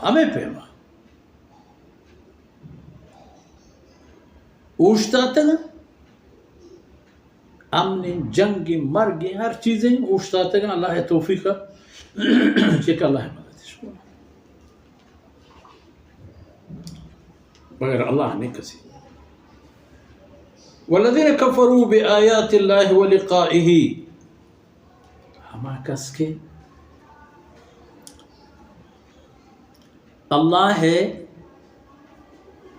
ہمیں پیما اوشتا تھا نا امن جنگ مرگ ہر چیزیں اوشتا تھا اللہ توفیق چیک اللہ مدد بغیر اللہ نے کسی والذین کفروا بآیات اللہ ولقائہ ہما کس کے اللہ ہے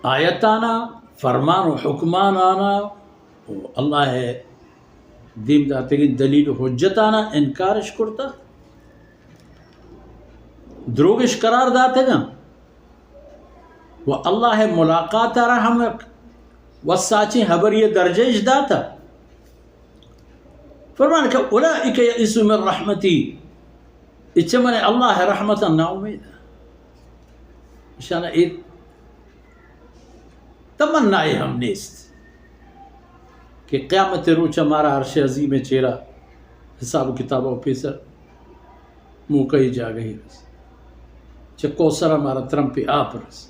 آیتانا فرمان و حکمان آنا اللہ ہے دیم داتے گی دلیل و حجتانا انکارش کرتا دروگش قرار داتے گا و اللہ ہے ملاقات رحمک و ساچی حبر یہ درجہ داتا فرمان کہ اولئک یئسوا من رحمتی اچمن اللہ ہے رحمتا نا امید شانہ ایک تمنائی ہم نیست کہ قیامت روچ ہمارا عرش عظیم چہرہ حساب و کتاب و پیسر موقع ہی جا گئی رس چکو سر ہمارا ترم پہ آپ رس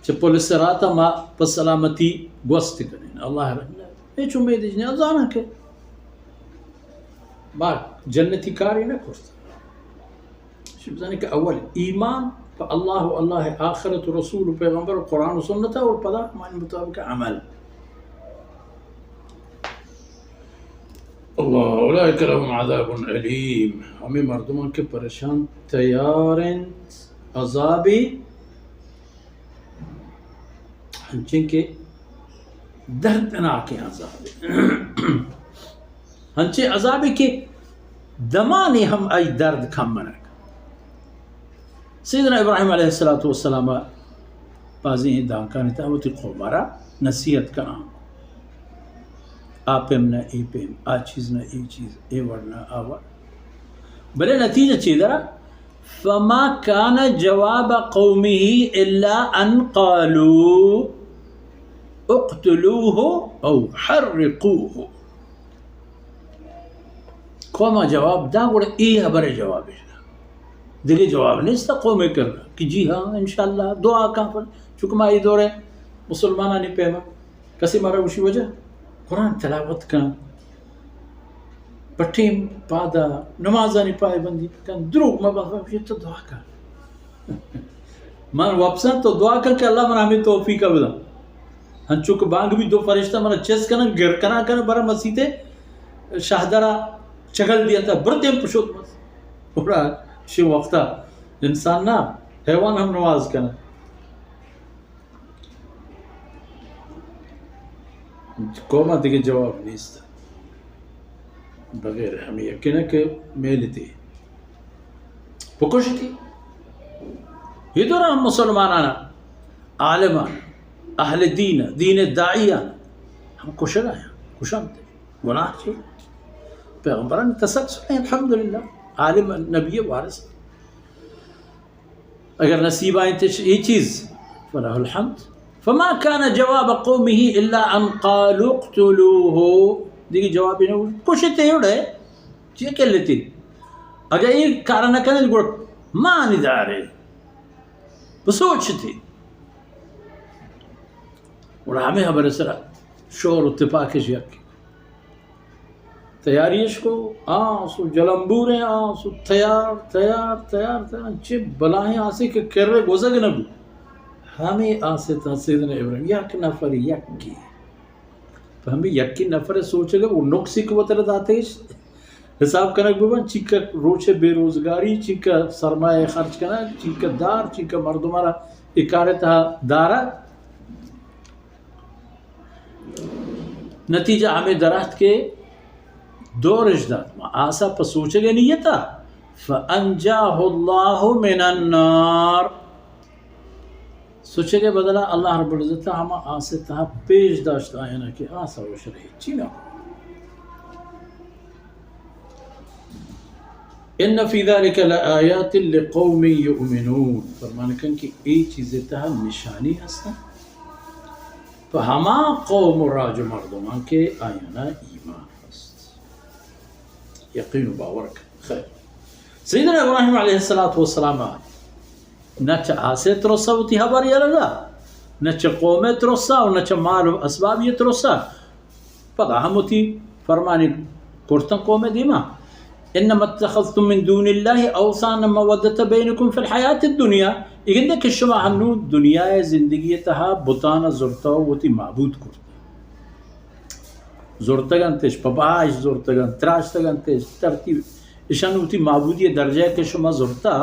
چپول سراتا ما پس سلامتی گوست کریں اللہ رحمہ ایچ امید اجنے ازانا کہ بات جنتی کاری نہ کرتا شبزانی کہ اول ایمان پا اللہ و اللہ آخرت و رسول و پیغمبر و قرآن و سنت اور پدا ہمارے مطابق عمل اللہ اولئک لهم عذاب علیم ہمیں مردمان کے پریشان تیارن عذابی ہنچیں کے دردناک عذاب ہنچے عذابی کے دمانی ہم ای درد کم منک سیدنا ابراہیم علیہ السلام بازی ہیں دانکانی تاوتی قومارا نصیحت کا نام آپیم نہ ای پیم آ چیز نہ ای چیز اے ورنہ آور بلے نتیجہ چیدرہ فما کان جواب قومه الا ان قالوا اقتلوه او حرقوه قوما جواب دا گوڑا ای حبر جواب ہے دیگه جواب نہیں ستا قومیں کرنا کہ جی ہاں انشاءاللہ دعا کہاں پر چونکہ ما ای دور ہے مسلمانہ نہیں پیما کسی مارا اسی وجہ قرآن تلاوت کا پٹھیم پادا نمازانی پائے بندی کن دروگ ما بابا یہ تو دعا کر من واپسا تو دعا کر کہ اللہ من ہمیں توفیق بدا ہن چونکہ بانگ بھی دو فرشتہ منا چیز کنا گر کنا کنا برا مسیطے شاہدارہ چگل دیا تھا بردیم پشوت مس اورا شی وقتا انسان نا حیوان ہم نواز کنا قومہ دیکھے جواب نہیں ستا بغیر ہمیں یقینا کہ میل تھی پکوش تھی یہ دورا ہم مسلمانانا عالمان اہل دین دین داعیان ہم کشن آیا کشن تھے گناہ چھے پیغمبران تسلسل ہیں الحمدللہ عالم نبی وارث اگر نصیب آئیں تھے یہ چیز فلہ الحمد فما كان جواب قومه الا ان قالوا اقتلوه دیکھ جواب انہوں کشتے ہی اڑے چیئے کہہ لیتی اگر یہ کارنہ کرنے گوڑ مانی دارے بسوچتی اور ہمیں حبر سرہ شور اتفاقش یکی تیاریش کو آسو جلمبوریں آسو تیار تیار تیار تیار چی بلاہیں آسے کہ کر رہے گوزگ نبو ہمیں آسے تھا سیدنا ابراہیم یک نفر یکی ہمیں یکی نفر سوچے گا وہ نقصی کو بطلت آتے ہیں حساب کنک ببن چیکا روچے بے روزگاری چیکا سرمایہ خرچ کنا چیکا دار چیکا مردمارا اکارتا دارا نتیجہ ہمیں درخت کے دو رجدات میں آسا پر سوچے گا نہیں تھا فَأَنْجَاهُ اللَّهُ مِنَ النَّارِ سوچے گا بدلا اللہ رب العزت ہم آسے تہا پیش داشتا ہے نا کہ آسا روش رہی چینا ان فی ذلک لآیات لقوم یؤمنون فرمانے کن کہ ای چیزیں تہا نشانی ہستا فہما قوم راج مردمان کے آیانا ایمان ہست یقین و باور خیر سیدنا ابراہیم علیہ السلام نچ آسے ترسا وتی حبر یلگا نچ قومے ترسا اور نچ مال اسباب یہ ترسا پدا ہمتی فرمانی کرتن قومے دیما انما اتخذتم من دون الله اوثانا مودة بينكم في الحياة الدنيا اگندے کہ شما ہنو دنیا زندگی تہا بتانا زرتا وتی معبود کرتا زورتگان تیش پپاش زورتگان تراشتگان تیش ترتیب اشان وتی معبودی درجہ کہ شما زورتا